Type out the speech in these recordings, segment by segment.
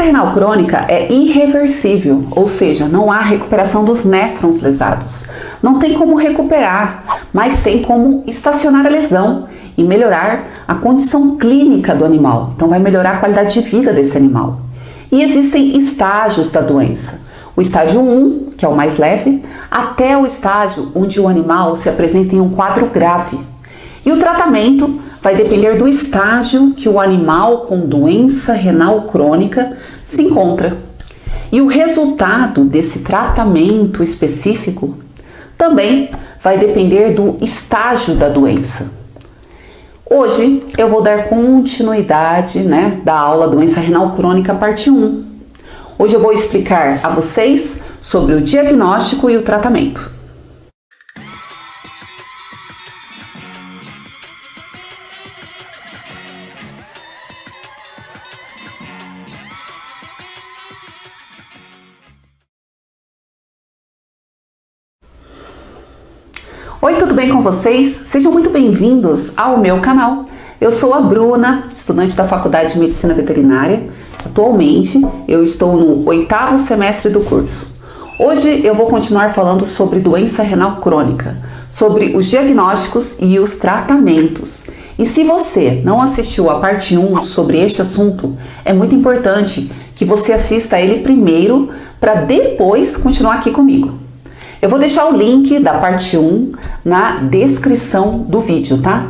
doença renal crônica é irreversível, ou seja, não há recuperação dos néfrons lesados. Não tem como recuperar, mas tem como estacionar a lesão e melhorar a condição clínica do animal. Então vai melhorar a qualidade de vida desse animal. E existem estágios da doença. O estágio 1, que é o mais leve, até o estágio onde o animal se apresenta em um quadro grave. E o tratamento vai depender do estágio que o animal com doença renal crônica se encontra. E o resultado desse tratamento específico também vai depender do estágio da doença. Hoje eu vou dar continuidade, da aula Doença Renal Crônica parte 1. Hoje eu vou explicar a vocês sobre o diagnóstico e o tratamento. Oi, tudo bem com vocês? Sejam muito bem-vindos ao meu canal. Eu sou a Bruna, estudante da Faculdade de Medicina Veterinária. Atualmente, eu estou no 8º semestre do curso. Hoje eu vou continuar falando sobre doença renal crônica, sobre os diagnósticos e os tratamentos. E se você não assistiu a parte 1 sobre este assunto, é muito importante que você assista a ele primeiro para depois continuar aqui comigo. Eu vou deixar o link da parte 1 na descrição do vídeo, tá?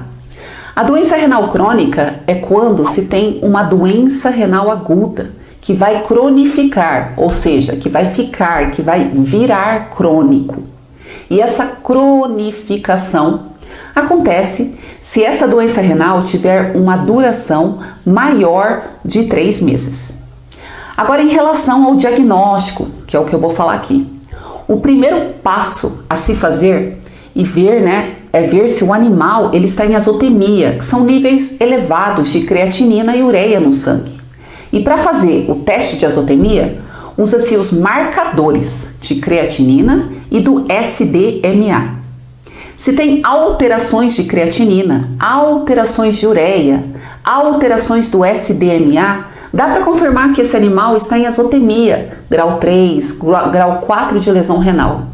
A doença renal crônica é quando se tem uma doença renal aguda que vai cronificar, ou seja, que vai virar crônico. E essa cronificação acontece se essa doença renal tiver uma duração maior de 3 meses. Agora, em relação ao diagnóstico, que é o que eu vou falar aqui. O primeiro passo a se fazer e ver, é ver se o animal ele está em azotemia, que são níveis elevados de creatinina e ureia no sangue. E para fazer o teste de azotemia, usa-se os marcadores de creatinina e do SDMA. Se tem alterações de creatinina, alterações de ureia, alterações do SDMA, dá para confirmar que esse animal está em azotemia, grau 3, grau 4 de lesão renal.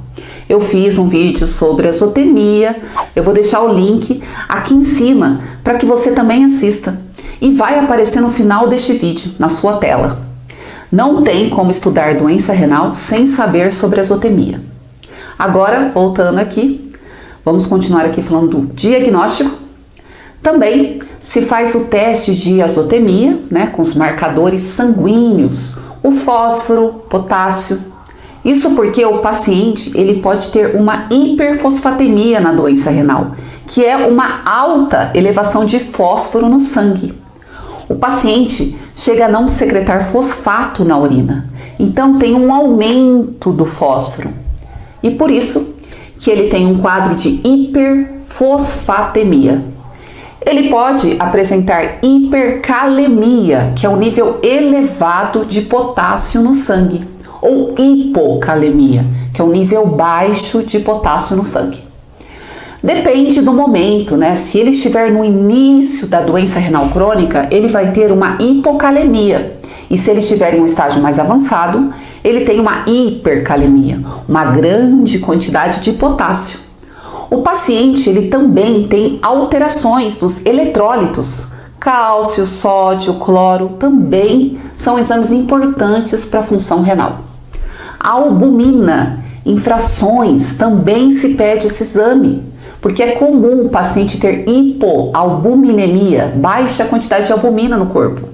Eu fiz um vídeo sobre azotemia, eu vou deixar o link aqui em cima para que você também assista. E vai aparecer no final deste vídeo, na sua tela. Não tem como estudar doença renal sem saber sobre azotemia. Agora, voltando aqui, vamos continuar aqui falando do diagnóstico. Também se faz o teste de azotemia, com os marcadores sanguíneos, o fósforo, potássio. Isso porque o paciente ele pode ter uma hiperfosfatemia na doença renal, que é uma alta elevação de fósforo no sangue. O paciente chega a não secretar fosfato na urina, então tem um aumento do fósforo. E por isso que ele tem um quadro de hiperfosfatemia. Ele pode apresentar hipercalemia, que é um nível elevado de potássio no sangue, ou hipocalemia, que é um nível baixo de potássio no sangue. Depende do momento, Se ele estiver no início da doença renal crônica, ele vai ter uma hipocalemia. E se ele estiver em um estágio mais avançado, ele tem uma hipercalemia, uma grande quantidade de potássio. O paciente ele também tem alterações dos eletrólitos, cálcio, sódio, cloro, também são exames importantes para a função renal. A albumina, infrações, também se pede esse exame, porque é comum o paciente ter hipoalbuminemia, baixa quantidade de albumina no corpo.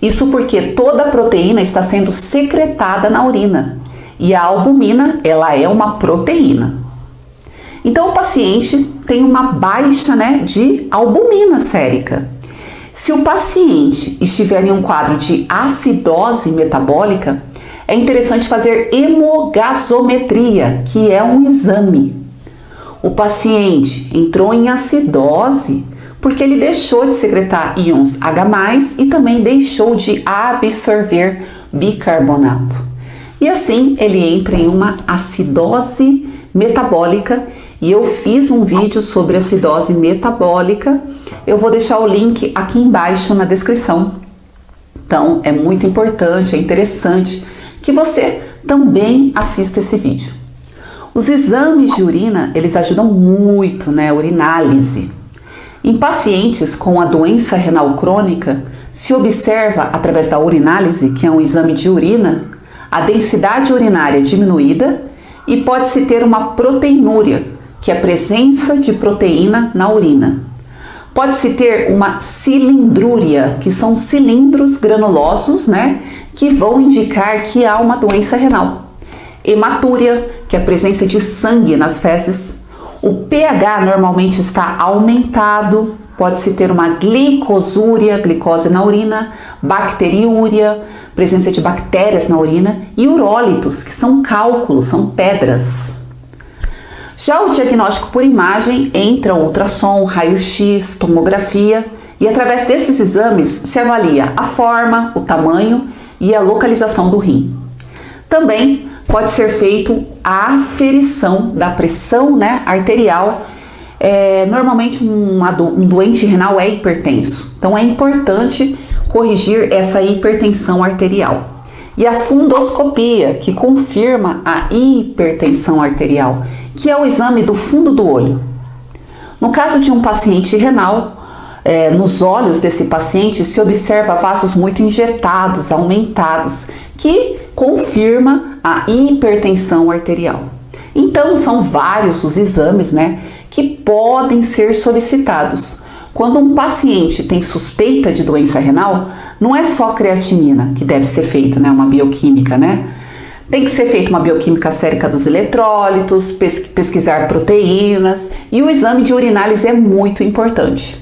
Isso porque toda a proteína está sendo secretada na urina, e a albumina ela é uma proteína. Então o paciente tem uma baixa de albumina sérica. Se o paciente estiver em um quadro de acidose metabólica, é interessante fazer hemogasometria, que é um exame. O paciente entrou em acidose porque ele deixou de secretar íons H+, e também deixou de absorver bicarbonato. E assim ele entra em uma acidose metabólica. E eu fiz um vídeo sobre acidose metabólica, eu vou deixar o link aqui embaixo na descrição. Então é muito importante, é interessante que você também assista esse vídeo. Os exames de urina, eles ajudam muito, né? Urinálise. Em pacientes com a doença renal crônica, se observa através da urinálise, que é um exame de urina, a densidade urinária diminuída e pode-se ter uma proteinúria, que é a presença de proteína na urina. Pode-se ter uma cilindrúria, que são cilindros granulosos, né, que vão indicar que há uma doença renal. Hematúria, que é a presença de sangue nas fezes. O pH normalmente está aumentado. Pode-se ter uma glicosúria, glicose na urina, bacteriúria, presença de bactérias na urina e urólitos, que são cálculos, são pedras. Já o diagnóstico por imagem entra ultrassom, raio-x, tomografia e através desses exames se avalia a forma, o tamanho e a localização do rim. Também pode ser feito a aferição da pressão, né, arterial. Normalmente um doente renal é hipertenso, então é importante corrigir essa hipertensão arterial. E a fundoscopia, que confirma a hipertensão arterial, que é o exame do fundo do olho. No caso de um paciente renal, nos olhos desse paciente se observa vasos muito injetados, aumentados, que confirma a hipertensão arterial. Então são vários os exames, né, que podem ser solicitados. Quando um paciente tem suspeita de doença renal, não é só creatinina que deve ser feito, né, uma bioquímica, né? Tem que ser feita uma bioquímica sérica dos eletrólitos, pesquisar proteínas e o exame de urinálise é muito importante.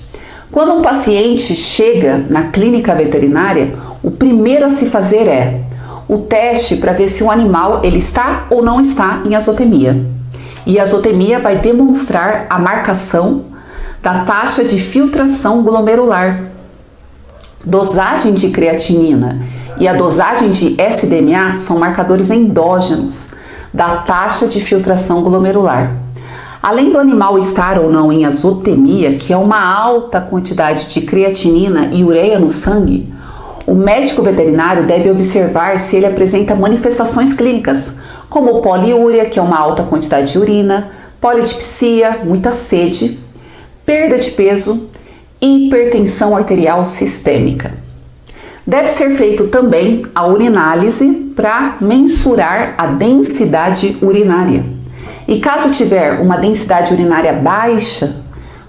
Quando um paciente chega na clínica veterinária, o primeiro a se fazer é o teste para ver se o animal ele está ou não está em azotemia. E a azotemia vai demonstrar a marcação da taxa de filtração glomerular, dosagem de creatinina e a dosagem de SDMA são marcadores endógenos da taxa de filtração glomerular. Além do animal estar ou não em azotemia, que é uma alta quantidade de creatinina e ureia no sangue, o médico veterinário deve observar se ele apresenta manifestações clínicas, como poliúria, que é uma alta quantidade de urina, polidipsia, muita sede, perda de peso e hipertensão arterial sistêmica. Deve ser feito também a urinálise para mensurar a densidade urinária. E caso tiver uma densidade urinária baixa,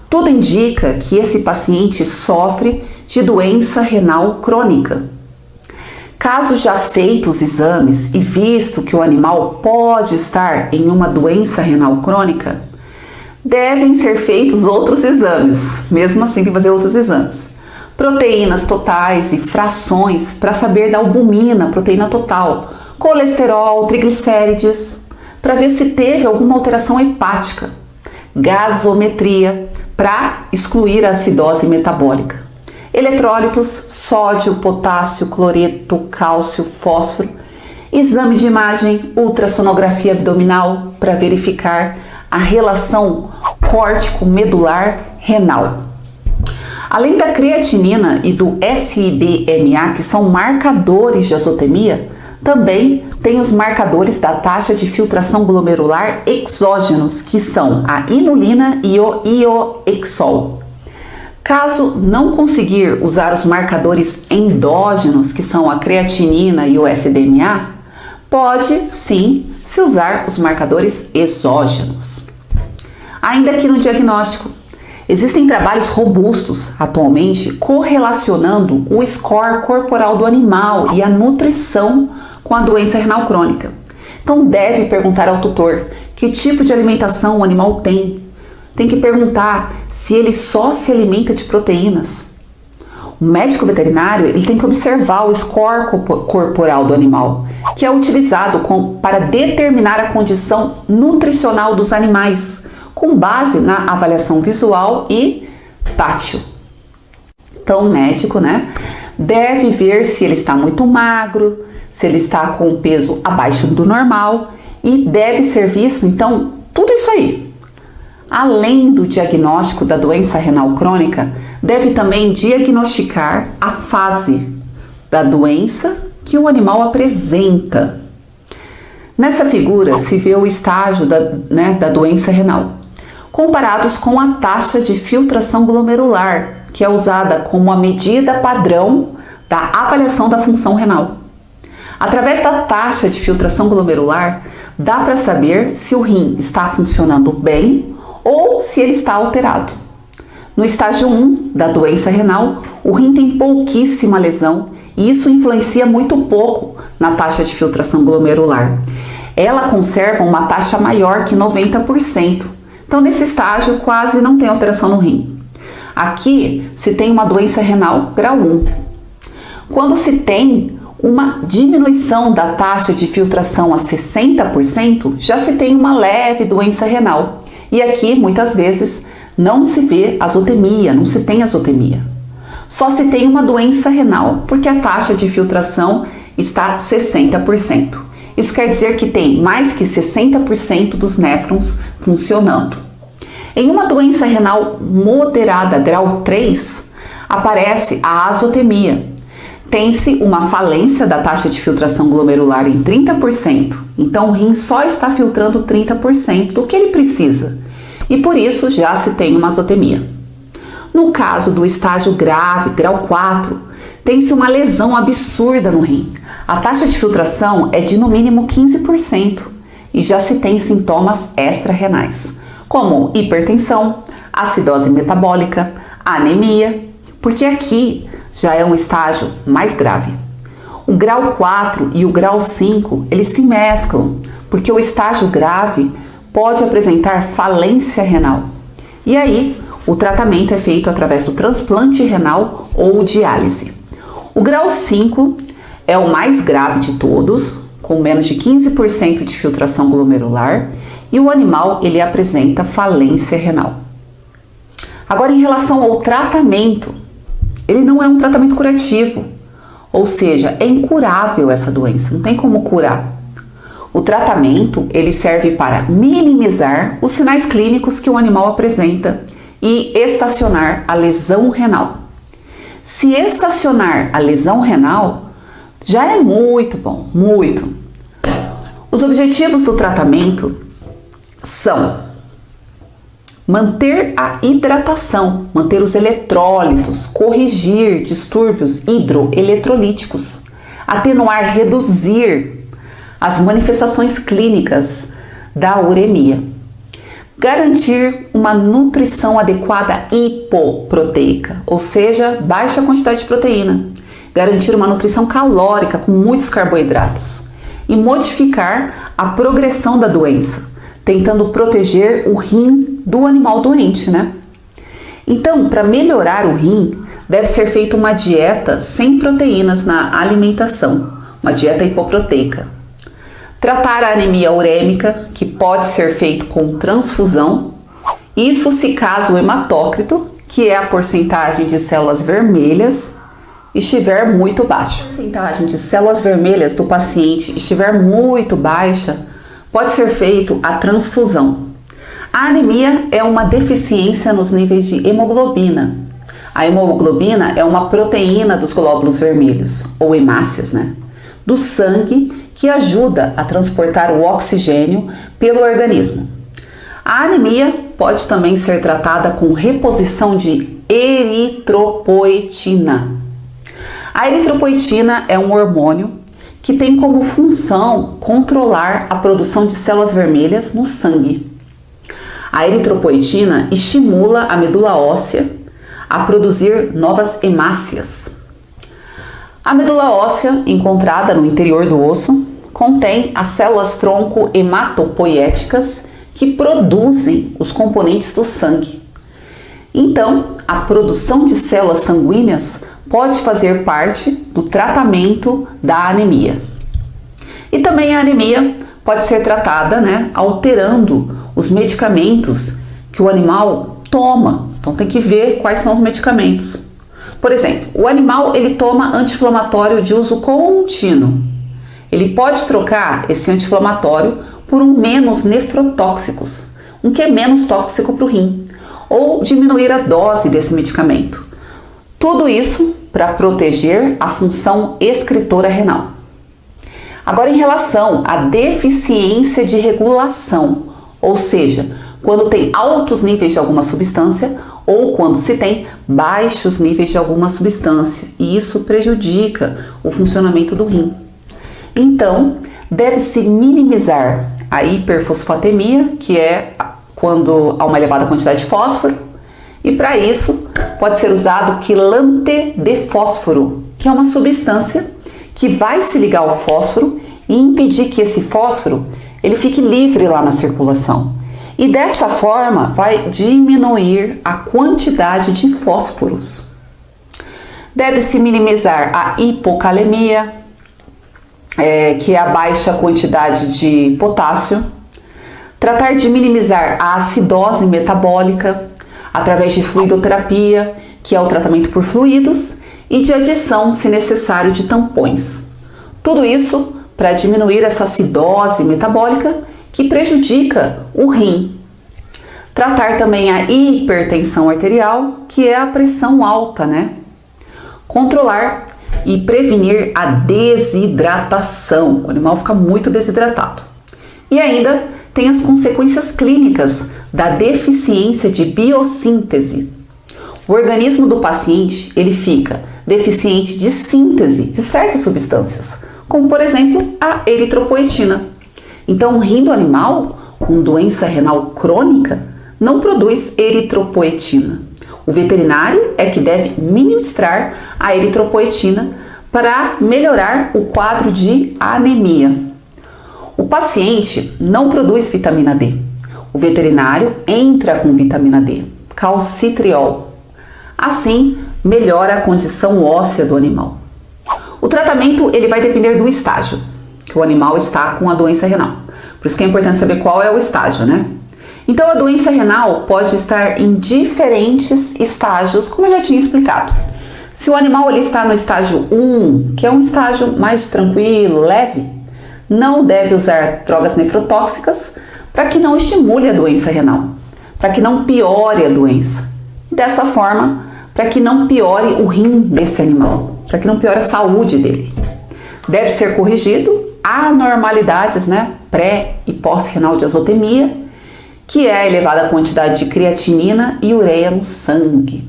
tudo indica que esse paciente sofre de doença renal crônica. Caso já feitos os exames e visto que o animal pode estar em uma doença renal crônica, devem ser feitos outros exames, mesmo assim tem que fazer outros exames. Proteínas totais e frações para saber da albumina, proteína total, colesterol, triglicérides, para ver se teve alguma alteração hepática, gasometria, para excluir a acidose metabólica, eletrólitos, sódio, potássio, cloreto, cálcio, fósforo, exame de imagem, ultrassonografia abdominal para verificar a relação córtico-medular renal. Além da creatinina e do SDMA, que são marcadores de azotemia, também tem os marcadores da taxa de filtração glomerular exógenos, que são a inulina e o ioexol. Caso não conseguir usar os marcadores endógenos, que são a creatinina e o SDMA, pode sim se usar os marcadores exógenos. Ainda aqui no diagnóstico, existem trabalhos robustos atualmente correlacionando o score corporal do animal e a nutrição com a doença renal crônica. Então deve perguntar ao tutor que tipo de alimentação o animal tem. Tem que perguntar se ele só se alimenta de proteínas. O médico veterinário ele tem que observar o score corporal do animal, que é utilizado para determinar a condição nutricional dos animais, com base na avaliação visual e tátil. Então o médico, deve ver se ele está muito magro, se ele está com um peso abaixo do normal e deve ser visto, então, tudo isso aí. Além do diagnóstico da doença renal crônica, deve também diagnosticar a fase da doença que o animal apresenta. Nessa figura se vê o estágio da doença renal, comparados com a taxa de filtração glomerular, que é usada como a medida padrão da avaliação da função renal. Através da taxa de filtração glomerular, dá para saber se o rim está funcionando bem ou se ele está alterado. No estágio 1 da doença renal, o rim tem pouquíssima lesão e isso influencia muito pouco na taxa de filtração glomerular. Ela conserva uma taxa maior que 90%. Então, nesse estágio, quase não tem alteração no rim. Aqui se tem uma doença renal grau 1. Quando se tem uma diminuição da taxa de filtração a 60%, já se tem uma leve doença renal. E aqui, muitas vezes, não se vê azotemia, não se tem azotemia. Só se tem uma doença renal porque a taxa de filtração está 60%. Isso quer dizer que tem mais que 60% dos néfrons funcionando. Em uma doença renal moderada, grau 3, aparece a azotemia. Tem-se uma falência da taxa de filtração glomerular em 30%, então o rim só está filtrando 30% do que ele precisa, e por isso já se tem uma azotemia. No caso do estágio grave, grau 4, tem-se uma lesão absurda no rim. A taxa de filtração é de no mínimo 15% e já se tem sintomas extra-renais, como hipertensão, acidose metabólica, anemia, porque aqui já é um estágio mais grave. O grau 4 e o grau 5, eles se mesclam, porque o estágio grave pode apresentar falência renal. E aí, o tratamento é feito através do transplante renal ou diálise. O grau 5 é o mais grave de todos, com menos de 15% de filtração glomerular, e o animal ele apresenta falência renal. Agora, em relação ao tratamento, ele não é um tratamento curativo, ou seja, é incurável essa doença, não tem como curar. O tratamento ele serve para minimizar os sinais clínicos que o animal apresenta e estacionar a lesão renal. Se estacionar a lesão renal, já é muito bom, muito. Os objetivos do tratamento são manter a hidratação, manter os eletrólitos, corrigir distúrbios hidroeletrolíticos, atenuar, reduzir as manifestações clínicas da uremia, garantir uma nutrição adequada hipoproteica, ou seja, baixa quantidade de proteína, garantir uma nutrição calórica com muitos carboidratos e modificar a progressão da doença, tentando proteger o rim do animal doente, né? Então, para melhorar o rim, deve ser feita uma dieta sem proteínas na alimentação, uma dieta hipoproteica. Tratar a anemia urêmica, que pode ser feito com transfusão, isso se caso o hematócrito, que é a porcentagem de células vermelhas, estiver muito baixo. Se a porcentagem de células vermelhas do paciente estiver muito baixa, pode ser feito a transfusão. A anemia é uma deficiência nos níveis de hemoglobina. A hemoglobina é uma proteína dos glóbulos vermelhos, ou hemácias, né? Do sangue, que ajuda a transportar o oxigênio pelo organismo. A anemia pode também ser tratada com reposição de eritropoetina. A eritropoetina é um hormônio que tem como função controlar a produção de células vermelhas no sangue. A eritropoetina estimula a medula óssea a produzir novas hemácias. A medula óssea, encontrada no interior do osso, contém as células tronco hematopoiéticas que produzem os componentes do sangue. Então, a produção de células sanguíneas pode fazer parte do tratamento da anemia. E também a anemia pode ser tratada, alterando os medicamentos que o animal toma. Então tem que ver quais são os medicamentos. Por exemplo, o animal ele toma anti-inflamatório de uso contínuo. Ele pode trocar esse anti-inflamatório por um menos nefrotóxicos, um que é menos tóxico para o rim, ou diminuir a dose desse medicamento. Tudo isso para proteger a função excretora renal. Agora, em relação à deficiência de regulação, ou seja, quando tem altos níveis de alguma substância ou quando se tem baixos níveis de alguma substância, e isso prejudica o funcionamento do rim. Então, deve-se minimizar a hiperfosfatemia, que é quando há uma elevada quantidade de fósforo, e para isso pode ser usado o quelante de fósforo, que é uma substância que vai se ligar ao fósforo e impedir que esse fósforo ele fique livre lá na circulação. E dessa forma vai diminuir a quantidade de fósforos. Deve-se minimizar a hipocalemia, que é a baixa quantidade de potássio. Tratar de minimizar a acidose metabólica através de fluidoterapia, que é o tratamento por fluidos, e de adição, se necessário, de tampões. Tudo isso para diminuir essa acidose metabólica que prejudica o rim. Tratar também a hipertensão arterial, que é a pressão alta, né? Controlar e prevenir a desidratação. O animal fica muito desidratado. E ainda tem as consequências clínicas da deficiência de biossíntese. O organismo do paciente, ele fica deficiente de síntese de certas substâncias, como por exemplo a eritropoetina. Então, o rim do animal com doença renal crônica não produz eritropoetina. O veterinário é que deve ministrar a eritropoetina para melhorar o quadro de anemia. O paciente não produz vitamina D. O veterinário entra com vitamina D, calcitriol. Assim, melhora a condição óssea do animal. O tratamento ele vai depender do estágio que o animal está com a doença renal. Por isso que é importante saber qual é o estágio, né? Então, a doença renal pode estar em diferentes estágios, como eu já tinha explicado. Se o animal ele está no estágio 1, que é um estágio mais tranquilo, leve, não deve usar drogas nefrotóxicas para que não estimule a doença renal, para que não piore a doença. Dessa forma, para que não piore o rim desse animal, para que não piore a saúde dele. Deve ser corrigido anormalidades, né, pré e pós-renal de azotemia, que é a elevada quantidade de creatinina e ureia no sangue.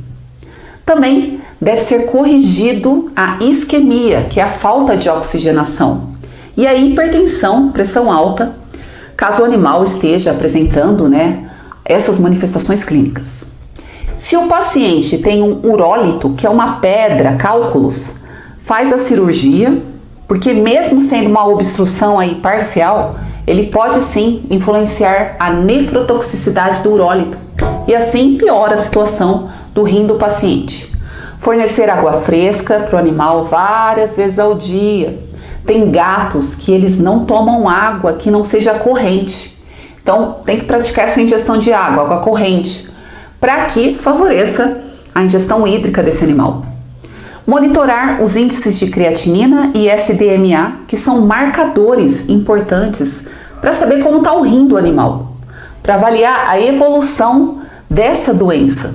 Também deve ser corrigido a isquemia, que é a falta de oxigenação, e a hipertensão, pressão alta, caso o animal esteja apresentando, né, essas manifestações clínicas. Se o paciente tem um urólito, que é uma pedra, cálculos, faz a cirurgia, porque mesmo sendo uma obstrução aí parcial, ele pode sim influenciar a nefrotoxicidade do urólito e assim piora a situação do rim do paciente. Fornecer água fresca para o animal várias vezes ao dia. Tem gatos que eles não tomam água que não seja corrente. Então tem que praticar essa ingestão de água, água corrente, para que favoreça a ingestão hídrica desse animal. Monitorar os índices de creatinina e SDMA, que são marcadores importantes para saber como está o rim do animal, para avaliar a evolução dessa doença.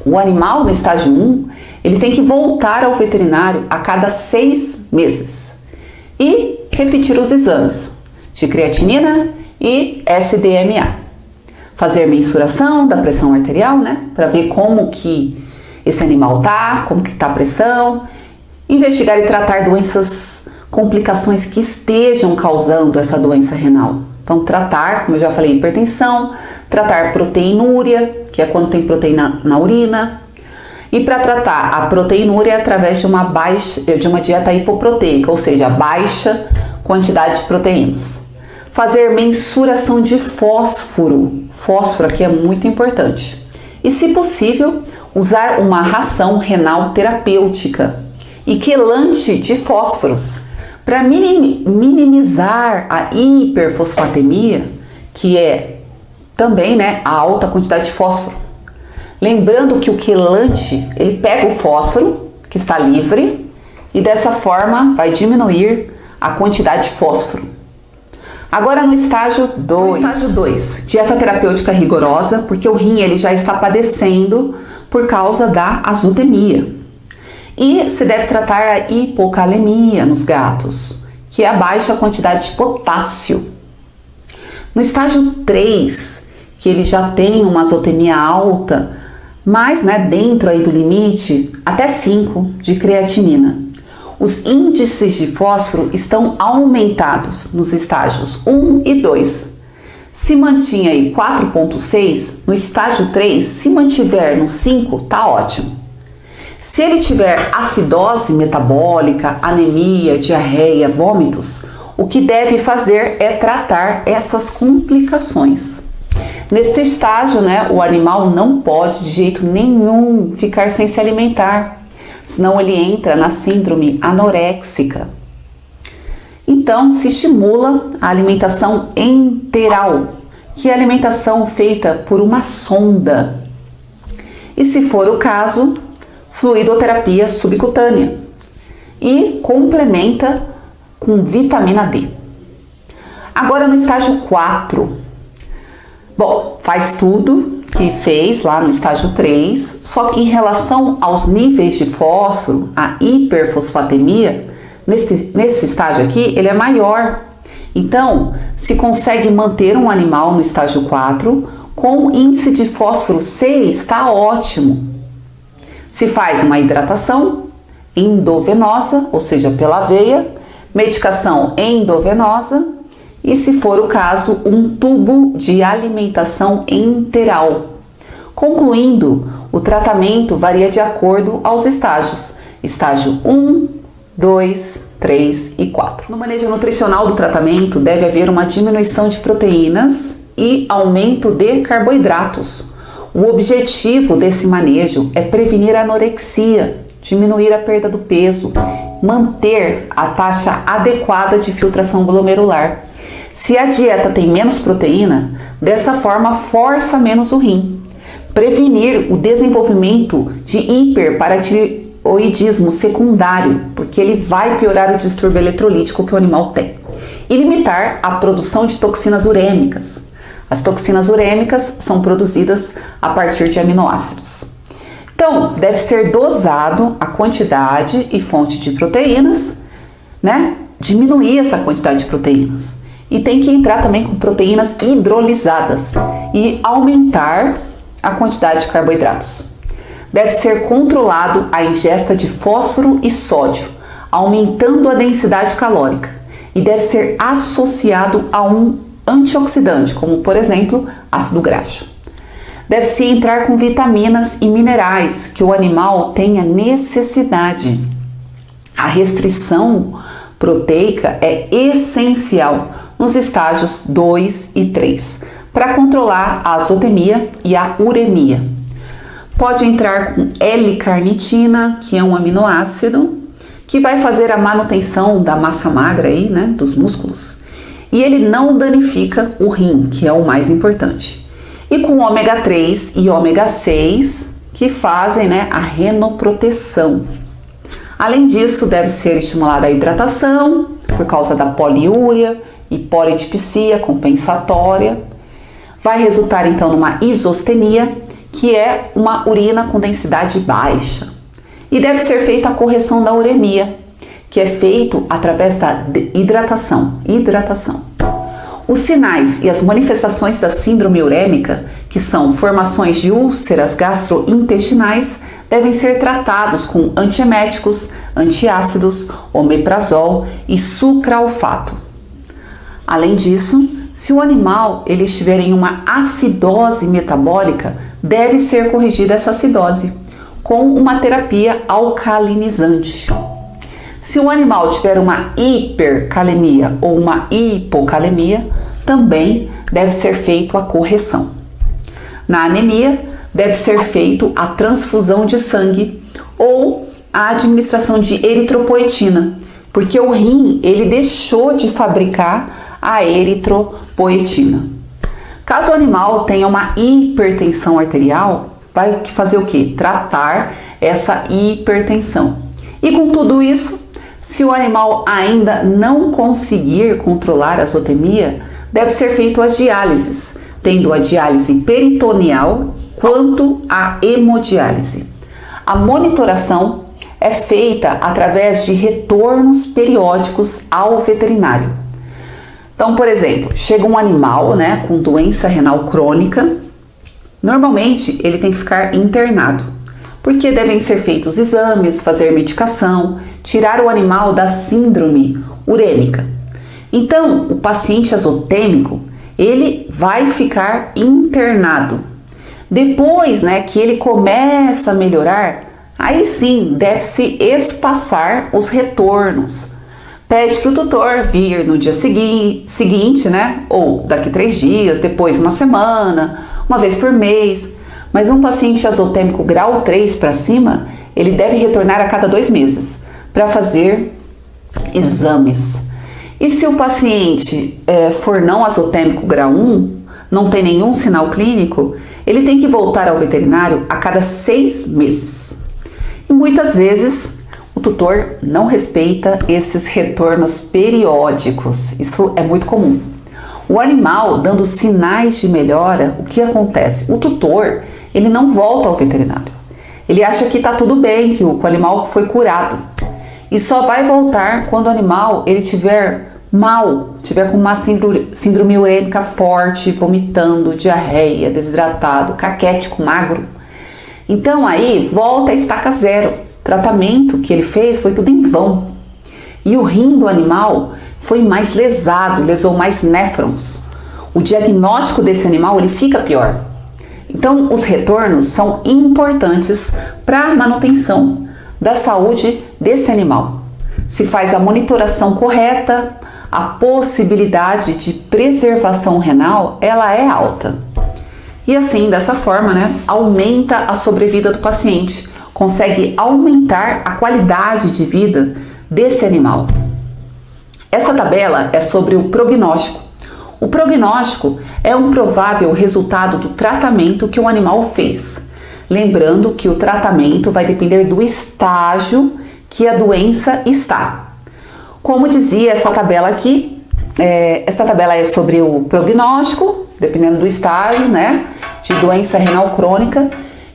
O animal no estágio 1, ele tem que voltar ao veterinário a cada 6 meses e repetir os exames de creatinina e SDMA. Fazer mensuração da pressão arterial, né, para ver como que esse animal tá, como que tá a pressão, investigar e tratar doenças, complicações que estejam causando essa doença renal. Então, tratar, como eu já falei, hipertensão, tratar proteinúria, que é quando tem proteína na urina, e para tratar a proteinúria através de uma dieta hipoproteica, ou seja, baixa quantidade de proteínas. Fazer mensuração de fósforo, fósforo aqui é muito importante. E, se possível, usar uma ração renal terapêutica e quelante de fósforos para minimizar a hiperfosfatemia, que é também, né, a alta quantidade de fósforo. Lembrando que o quelante, ele pega o fósforo que está livre e dessa forma vai diminuir a quantidade de fósforo. Agora no estágio 2, dieta terapêutica rigorosa, porque o rim ele já está padecendo por causa da azotemia. E se deve tratar a hipocalemia nos gatos, que é a baixa quantidade de potássio. No estágio 3, que ele já tem uma azotemia alta, mas dentro aí do limite, até 5 de creatinina. Os índices de fósforo estão aumentados nos estágios 1 e 2. Se mantinha aí 4,6, no estágio 3, se mantiver no 5, tá ótimo. Se ele tiver acidose metabólica, anemia, diarreia, vômitos, o que deve fazer é tratar essas complicações. Neste estágio, o animal não pode de jeito nenhum ficar sem se alimentar, senão ele entra na síndrome anoréxica. Então, se estimula a alimentação enteral, que é a alimentação feita por uma sonda. E se for o caso, fluidoterapia subcutânea. E complementa com vitamina D. Agora no estágio 4. Bom, faz tudo que fez lá no estágio 3, só que em relação aos níveis de fósforo, a hiperfosfatemia, nesse estágio aqui, ele é maior. Então, se consegue manter um animal no estágio 4 com índice de fósforo 6, está ótimo. Se faz uma hidratação endovenosa, ou seja, pela veia, medicação endovenosa e, se for o caso, um tubo de alimentação enteral. Concluindo, o tratamento varia de acordo aos estágios, estágio 1, 2, 3 e 4. No manejo nutricional do tratamento deve haver uma diminuição de proteínas e aumento de carboidratos. O objetivo desse manejo é prevenir a anorexia, diminuir a perda do peso, manter a taxa adequada de filtração glomerular. Se a dieta tem menos proteína, dessa forma força menos o rim. Prevenir o desenvolvimento de hiperparatiroidismo secundário, porque ele vai piorar o distúrbio eletrolítico que o animal tem. E limitar a produção de toxinas urêmicas. As toxinas urêmicas são produzidas a partir de aminoácidos. Então, deve ser dosado a quantidade e fonte de proteínas, Diminuir essa quantidade de proteínas. E tem que entrar também com proteínas hidrolisadas e aumentar a quantidade de carboidratos. Deve ser controlado a ingesta de fósforo e sódio, aumentando a densidade calórica. E deve ser associado a um antioxidante, como por exemplo, ácido graxo. Deve-se entrar com vitaminas e minerais que o animal tenha necessidade. A restrição proteica é essencial nos estágios 2 e 3 para controlar a azotemia e a uremia. Pode entrar com L-carnitina, que é um aminoácido que vai fazer a manutenção da massa magra dos músculos. E ele não danifica o rim, que é o mais importante. E com ômega 3 e ômega 6, que fazem a renoproteção. Além disso, deve ser estimulada a hidratação, por causa da poliúria e polidipsia compensatória. Vai resultar então numa isostemia, que é uma urina com densidade baixa. E deve ser feita a correção da uremia, que é feito através da hidratação. Os sinais e as manifestações da síndrome urêmica, que são formações de úlceras gastrointestinais, devem ser tratados com antieméticos, antiácidos, omeprazol e sucralfato. Além disso, se o animal estiver em uma acidose metabólica, deve ser corrigida essa acidose com uma terapia alcalinizante. Se o animal tiver uma hipercalemia ou uma hipocalemia, também deve ser feita a correção. Na anemia, deve ser feita a transfusão de sangue ou a administração de eritropoetina, porque o rim deixou de fabricar a eritropoetina. Caso o animal tenha uma hipertensão arterial, vai fazer o quê? Tratar essa hipertensão. E com tudo isso, se o animal ainda não conseguir controlar a azotemia, deve ser feito as diálises, tendo a diálise peritoneal quanto a hemodiálise. A monitoração é feita através de retornos periódicos ao veterinário. Então, por exemplo, chega um animal, né, com doença renal crônica, normalmente ele tem que ficar internado, porque devem ser feitos exames, fazer medicação, tirar o animal da síndrome urêmica. Então, o paciente azotêmico, ele vai ficar internado. Depois, né, que ele começa a melhorar, aí sim deve-se espaçar os retornos. Pede para o tutor vir no dia seguinte, né, ou daqui 3 dias, depois uma semana, uma vez por mês. Mas um paciente azotêmico grau 3 para cima, ele deve retornar a cada 2 meses para fazer exames. E se o paciente for não azotêmico grau 1, não tem nenhum sinal clínico, ele tem que voltar ao veterinário a cada 6 meses. E muitas vezes o tutor não respeita esses retornos periódicos. Isso é muito comum. O animal dando sinais de melhora, o que acontece? O tutor, ele não volta ao veterinário. Ele acha que está tudo bem, que o animal foi curado. E só vai voltar quando o animal ele tiver mal, tiver com uma síndrome urêmica forte, vomitando, diarreia, desidratado, caquético, magro. Então aí volta a estaca zero. O tratamento que ele fez foi tudo em vão. E o rim do animal foi mais lesado, lesou mais néfrons. O diagnóstico desse animal ele fica pior. Então os retornos são importantes para a manutenção da saúde desse animal. Se faz a monitoração correta, a possibilidade de preservação renal ela é alta. E assim, dessa forma, né, aumenta a sobrevida do paciente, consegue aumentar a qualidade de vida desse animal. Essa tabela é sobre o prognóstico. O prognóstico é um provável resultado do tratamento que o animal fez. Lembrando que o tratamento vai depender do estágio que a doença está. Como dizia essa tabela aqui, esta tabela é sobre o prognóstico, dependendo do estágio, né, de doença renal crônica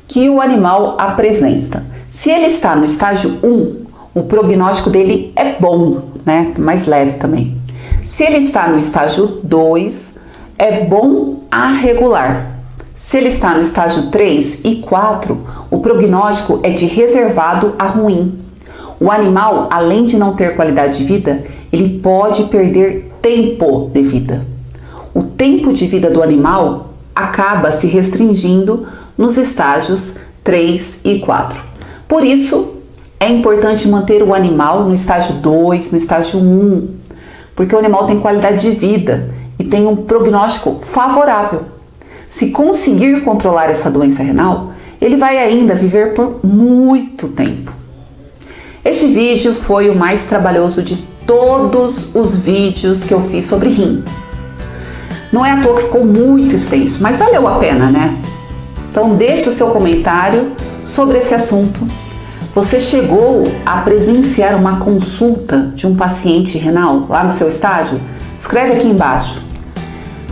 que o animal apresenta. Se ele está no estágio 1, o prognóstico dele é bom, né, mais leve também. Se ele está no estágio 2, é bom a regular. Se ele está no estágio 3 e 4, o prognóstico é de reservado a ruim. O animal, além de não ter qualidade de vida, ele pode perder tempo de vida. O tempo de vida do animal acaba se restringindo nos estágios 3 e 4. Por isso, é importante manter o animal no estágio 2, no estágio 1, porque o animal tem qualidade de vida e tem um prognóstico favorável. Se conseguir controlar essa doença renal, ele vai ainda viver por muito tempo. Este vídeo foi o mais trabalhoso de todos os vídeos que eu fiz sobre rim. Não é à toa que ficou muito extenso, mas valeu a pena, né? Então deixe o seu comentário sobre esse assunto. Você chegou a presenciar uma consulta de um paciente renal lá no seu estágio? Escreve aqui embaixo.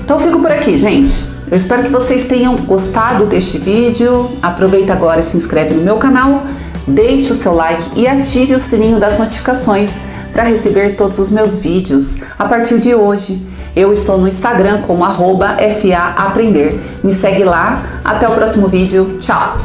Então eu fico por aqui, gente. Eu espero que vocês tenham gostado deste vídeo. Aproveita agora e se inscreve no meu canal, deixe o seu like e ative o sininho das notificações para receber todos os meus vídeos. A partir de hoje, eu estou no Instagram como @FAAprender. Me segue lá. Até o próximo vídeo. Tchau!